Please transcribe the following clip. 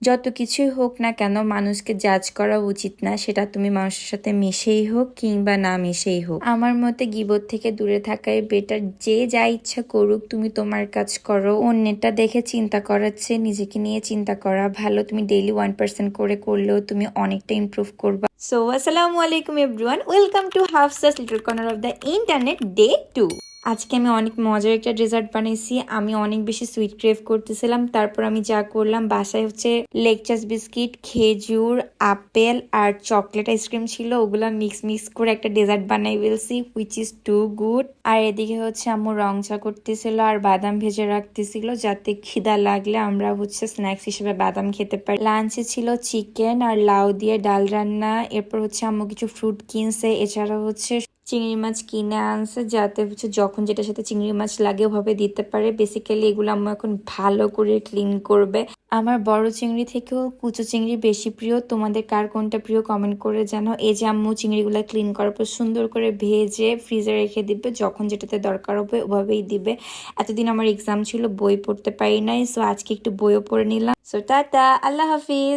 যত কিছুই হোক না কেন মানুষকে জাজ করা উচিত না, সেটা তুমি মানুষের সাথে মিশেই হোক কিংবা না মিশেই হোক। আমার মতে গিবত থেকে দূরে থাকাই বেটার। যে যা ইচ্ছা করুক, তুমি তোমার কাজ করো। অন্যটা দেখে চিন্তা করাচ্ছে নিজেকে নিয়ে চিন্তা করা ভালো। তুমি ডেইলি 1% করে করলেও তুমি অনেকটা ইমপ্রুভ করবা। সো আসসালামু আলাইকুম everyone, welcome to Hafsa's little corner of the internet day 2। আজকে আমি অনেক মজার একটা ডেজার্ট বানাইছি। আমি অনেক বেশি সুইট ক্রেভ করতেছিলাম, তারপর আমি যা করলাম, বাসায় হচ্ছে লেকচাস বিস্কিট, খেজুর, আপেল আর চকলেট আইসক্রিম ছিল, ওগুলা মিক্স করে একটা ডেজার্ট বানাই ফেলছি, হুইচ ইজ টু গুড। আর এদিকে হচ্ছে আম্মু রং চা করতেছিল আর বাদাম ভেজে রাখতেছিল, যাতে খিদা লাগলে আমরা হচ্ছে স্ন্যাক্স হিসেবে বাদাম খেতে পারি। লাঞ্চে ছিল চিকেন আর লাউ দিয়ে ডাল রান্না। এরপর হচ্ছে আম্মু কিছু ফ্রুট কিনছে, এছাড়া হচ্ছে চিংড়ি মাছ কিনে আনছে, যাতে হচ্ছে যখন যেটার সাথে চিংড়ি মাছ লাগে ওভাবে দিতে পারে। বেসিক্যালি এগুলো আম্মু এখন ভালো করে ক্লিন করবে। আমার বড় চিংড়ি থেকেও কুচো চিংড়ি বেশি প্রিয়। তোমাদের কার কোনটা প্রিয় কমেন্ট করে জানো। এই যে আম্মু চিংড়িগুলো ক্লিন করার পর সুন্দর করে ভেজে ফ্রিজে রেখে দিবে, যখন যেটাতে দরকার হবে ওভাবেই দিবে। এতদিন আমার এক্সাম ছিল, বই পড়তে পারি নাই, সো আজকে একটু বইও পড়ে নিলাম। সো টাটা, আল্লাহ হাফিজ।